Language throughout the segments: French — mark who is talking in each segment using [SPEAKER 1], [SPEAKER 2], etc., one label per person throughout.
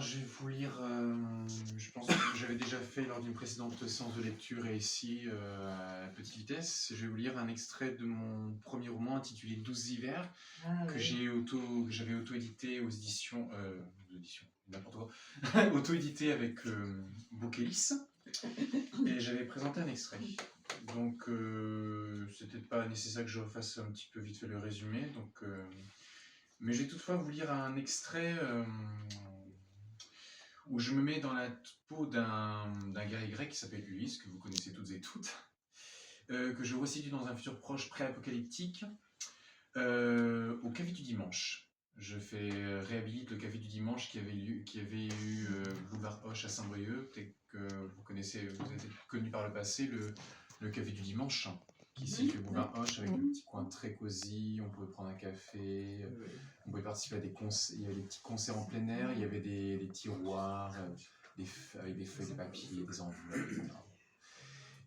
[SPEAKER 1] je vais vous lire, je pense que j'avais déjà fait lors d'une précédente séance de lecture et ici, à petite vitesse. Je vais vous lire un extrait de mon premier roman intitulé 12 hivers,
[SPEAKER 2] Ah
[SPEAKER 1] que
[SPEAKER 2] oui.
[SPEAKER 1] j'avais auto-édité aux éditions, n'importe quoi, auto-édité avec Bookelis, et j'avais présenté un extrait. Donc, c'était pas nécessaire que je refasse un petit peu vite fait le résumé, donc, mais je vais toutefois vous lire un extrait où je me mets dans la peau d'un guerrier grec qui s'appelle Ulysse, que vous connaissez toutes et toutes, que je resitue dans un futur proche pré-apocalyptique, au Café du Dimanche. Je réhabilite le Café du Dimanche qui avait eu boulevard Hoche à Saint-Brieuc. Peut-être que vous connaissez, vous avez peut-être connu par le passé le Café du Dimanche, qui est situé boulevard Hoche avec le petit coin très cosy. On pouvait prendre un café, on pouvait participer à des concerts. Il y avait des petits concerts en plein air, il y avait des tiroirs avec des feuilles de papier, des enveloppes, etc.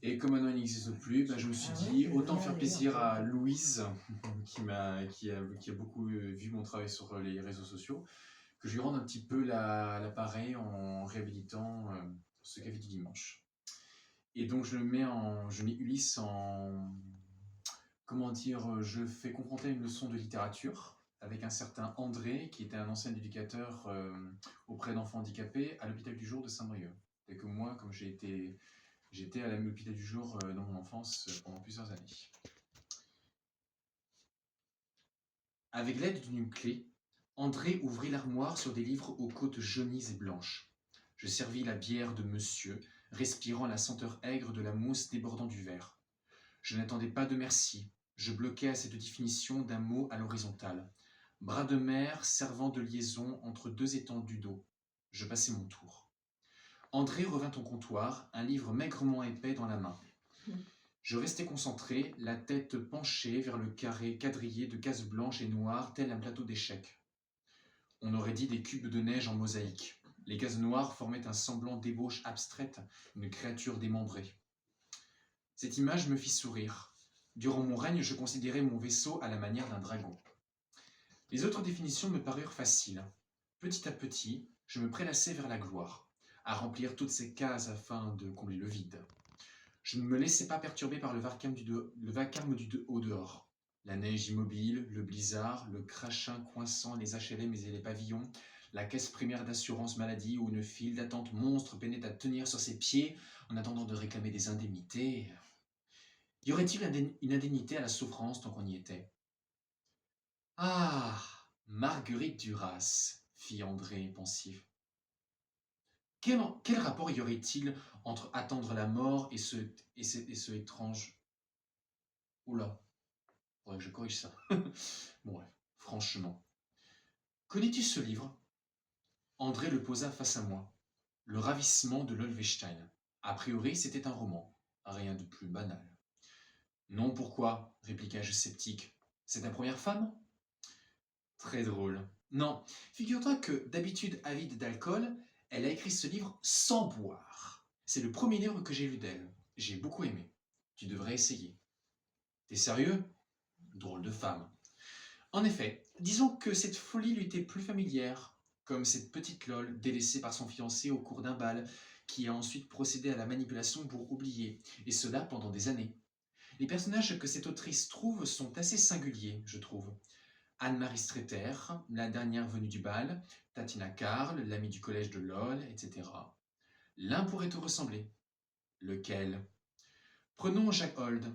[SPEAKER 1] Et comme maintenant il n'existe plus, je me suis dit autant faire plaisir à Louise, qui a beaucoup vu mon travail sur les réseaux sociaux, que je lui rende un petit peu l'appareil en réhabilitant ce café du dimanche. Et donc je mets Ulysse en, comment dire, je fais confronter une leçon de littérature avec un certain André, qui était un ancien éducateur auprès d'enfants handicapés à l'hôpital du jour de Saint-Brieuc. Et que moi, comme j'étais à l'hôpital du jour dans mon enfance pendant plusieurs années. Avec l'aide d'une clé, André ouvrit l'armoire sur des livres aux côtes jaunies et blanches. Je servis la bière de monsieur, respirant la senteur aigre de la mousse débordant du verre. Je n'attendais pas de merci. Je bloquais à cette définition d'un mot à l'horizontale. Bras de mer servant de liaison entre deux étendues d'eau. Je passais mon tour. André revint au comptoir, un livre maigrement épais dans la main. Je restais concentré, la tête penchée vers le carré quadrillé de cases blanches et noires, tel un plateau d'échecs. On aurait dit des cubes de neige en mosaïque. Les cases noires formaient un semblant d'ébauche abstraite, une créature démembrée. Cette image me fit sourire. Durant mon règne, je considérais mon vaisseau à la manière d'un dragon. Les autres définitions me parurent faciles. Petit à petit, je me prélassais vers la gloire, à remplir toutes ces cases afin de combler le vide. Je ne me laissais pas perturber par le vacarme du au-dehors. La neige immobile, le blizzard, le crachin coinçant les HLM et les pavillons, la caisse primaire d'assurance maladie où une file d'attente monstre peinait à tenir sur ses pieds en attendant de réclamer des indemnités. Y aurait-il une indemnité à la souffrance tant qu'on y était? Ah, Marguerite Duras, fit André pensif. Quel rapport y aurait-il entre attendre la mort et ce étrange... Oula, faudrait que je corrige ça. Bon, bref, franchement. Connais-tu ce livre? André le posa face à moi. Le ravissement de Lolvestein. A priori, c'était un roman. Rien de plus banal. Non, pourquoi? Répliqua-je sceptique. C'est ta première femme? Très drôle. Non, figure-toi que, d'habitude avide d'alcool, elle a écrit ce livre sans boire. C'est le premier livre que j'ai lu d'elle. J'ai beaucoup aimé. Tu devrais essayer. T'es sérieux? Drôle de femme. En effet, disons que cette folie lui était plus familière, comme cette petite Lol délaissée par son fiancé au cours d'un bal, qui a ensuite procédé à la manipulation pour oublier, et cela pendant des années. Les personnages que cette autrice trouve sont assez singuliers, je trouve. Anne-Marie Streeter, la dernière venue du bal, Tatiana Karl, l'amie du collège de Lol, etc. L'un pourrait te ressembler. Lequel? Prenons Jacques Hold,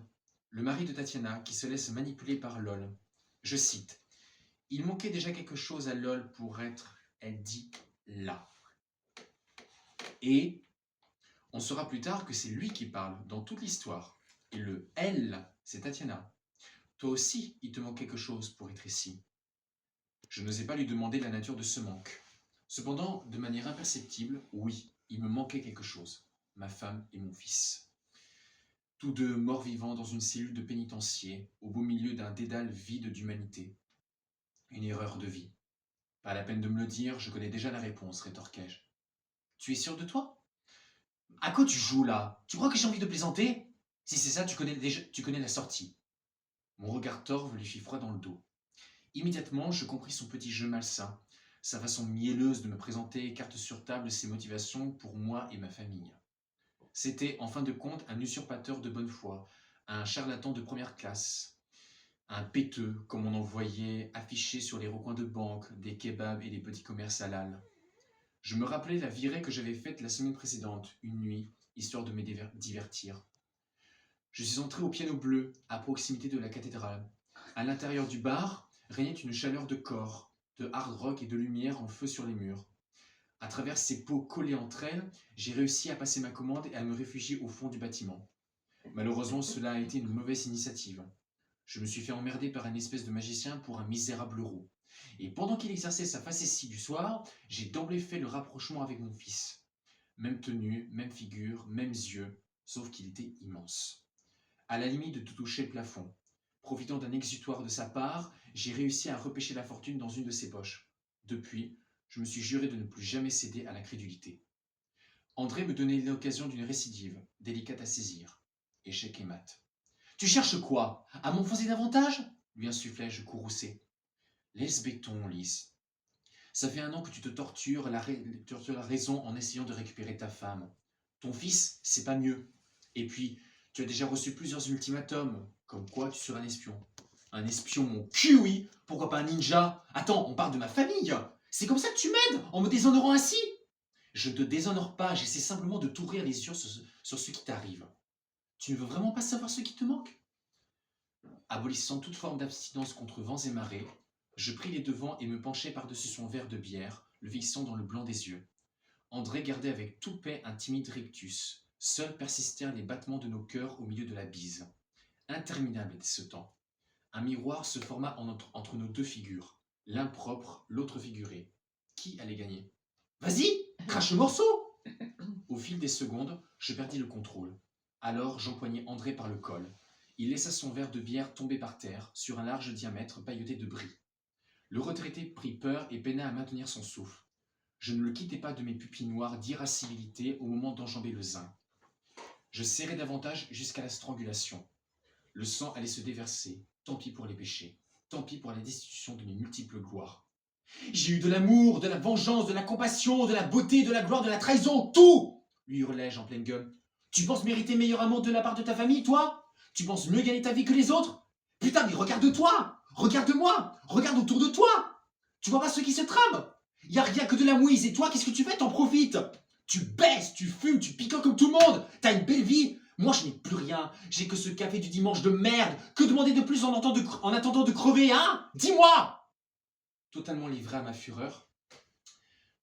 [SPEAKER 1] le mari de Tatiana, qui se laisse manipuler par Lol. Je cite. Il manquait déjà quelque chose à Lol pour être, elle dit, là. Et on saura plus tard que c'est lui qui parle dans toute l'histoire. Et le elle, c'est Tatiana. Toi aussi, il te manque quelque chose pour être ici. Je n'osais pas lui demander la nature de ce manque. Cependant, de manière imperceptible, oui, il me manquait quelque chose. Ma femme et mon fils. Tous deux morts-vivants dans une cellule de pénitencier, au beau milieu d'un dédale vide d'humanité. Une erreur de vie. Pas la peine de me le dire, je connais déjà la réponse, rétorquai-je. Tu es sûr de toi? À quoi tu joues là? Tu crois que j'ai envie de plaisanter? Si c'est ça, tu connais la sortie. Mon regard torve lui fit froid dans le dos. Immédiatement, je compris son petit jeu malsain, sa façon mielleuse de me présenter carte sur table ses motivations pour moi et ma famille. C'était, en fin de compte, un usurpateur de bonne foi, un charlatan de première classe, un péteux, comme on en voyait affiché sur les recoins de banques, des kebabs et des petits commerces halal. Je me rappelais la virée que j'avais faite la semaine précédente, une nuit, histoire de me divertir. Je suis entré au Piano Bleu, à proximité de la cathédrale. À l'intérieur du bar régnait une chaleur de corps, de hard rock et de lumière en feu sur les murs. À travers ces pots collés entre elles, j'ai réussi à passer ma commande et à me réfugier au fond du bâtiment. Malheureusement, cela a été une mauvaise initiative. Je me suis fait emmerder par un espèce de magicien pour un misérable euro. Et pendant qu'il exerçait sa facétie du soir, j'ai d'emblée fait le rapprochement avec mon fils. Même tenue, même figure, mêmes yeux, sauf qu'il était immense. À la limite de toucher le plafond. Profitant d'un exutoire de sa part, j'ai réussi à repêcher la fortune dans une de ses poches. Depuis, je me suis juré de ne plus jamais céder à la crédulité. André me donnait l'occasion d'une récidive, délicate à saisir. Échec et mat. « Tu cherches quoi? À m'enfoncer davantage ?» lui insufflai-je courroucé. « Laisse béton, Lys. Ça fait 1 an que tu te tortures la raison en essayant de récupérer ta femme. Ton fils, c'est pas mieux. Et puis, tu as déjà reçu plusieurs ultimatums, comme quoi tu serais un espion. Un espion, mon cul, oui. Pourquoi pas un ninja? Attends, on parle de ma famille. C'est comme ça que tu m'aides, en me déshonorant ainsi? Je ne te déshonore pas, j'essaie simplement de t'ouvrir les yeux sur ce qui t'arrive. Tu ne veux vraiment pas savoir ce qui te manque? Abolissant toute forme d'abstinence contre vents et marées, je pris les devants et me penchai par-dessus son verre de bière, le fixant dans le blanc des yeux. André gardait avec toupet un timide rictus. Seuls persistèrent les battements de nos cœurs au milieu de la bise. Interminable était ce temps. Un miroir se forma entre nos deux figures, l'un propre, l'autre figuré. Qui allait gagner? Vas-y, crache le morceau! Au fil des secondes, je perdis le contrôle. Alors j'empoignai André par le col. Il laissa son verre de bière tomber par terre, sur un large diamètre pailleté de bris. Le retraité prit peur et peina à maintenir son souffle. Je ne le quittais pas de mes pupilles noires d'irascibilité au moment d'enjamber le zin. Je serrai davantage jusqu'à la strangulation. Le sang allait se déverser. Tant pis pour les péchés. Tant pis pour la destitution de mes multiples gloires. J'ai eu de l'amour, de la vengeance, de la compassion, de la beauté, de la gloire, de la trahison, tout! Lui hurlai-je en pleine gueule. Tu penses mériter meilleur amour de la part de ta famille, toi? Tu penses mieux gagner ta vie que les autres? Putain, mais regarde-toi! Regarde-moi! Regarde autour de toi! Tu vois pas ce qui se trame? Y a rien que de la mouise, et toi, qu'est-ce que tu fais? T'en profites! Tu baisses, tu fumes, tu picoles comme tout le monde! T'as une belle vie! Moi, je n'ai plus rien. J'ai que ce café du dimanche de merde. Que demander de plus en attendant de crever, hein? Dis-moi! Totalement livré à ma fureur,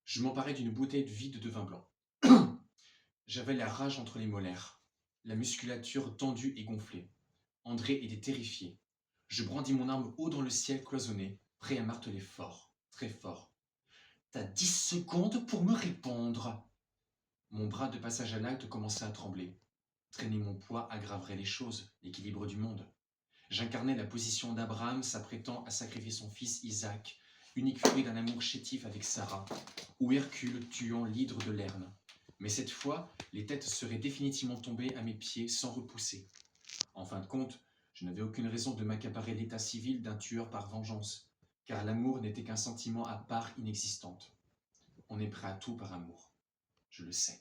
[SPEAKER 1] je m'emparai d'une bouteille vide de vin blanc. J'avais la rage entre les molaires, la musculature tendue et gonflée. André était terrifié. Je brandis mon arme haut dans le ciel cloisonné, prêt à marteler fort, très fort. T'as 10 secondes pour me répondre. Mon bras de passage à l'acte commença à trembler. Traîner mon poids aggraverait les choses, l'équilibre du monde. J'incarnais la position d'Abraham s'apprêtant à sacrifier son fils Isaac, unique fruit d'un amour chétif avec Sarah, ou Hercule tuant l'hydre de Lerne. Mais cette fois, les têtes seraient définitivement tombées à mes pieds sans repousser. En fin de compte, je n'avais aucune raison de m'accaparer l'état civil d'un tueur par vengeance, car l'amour n'était qu'un sentiment à part inexistante. On est prêt à tout par amour. Je le sais.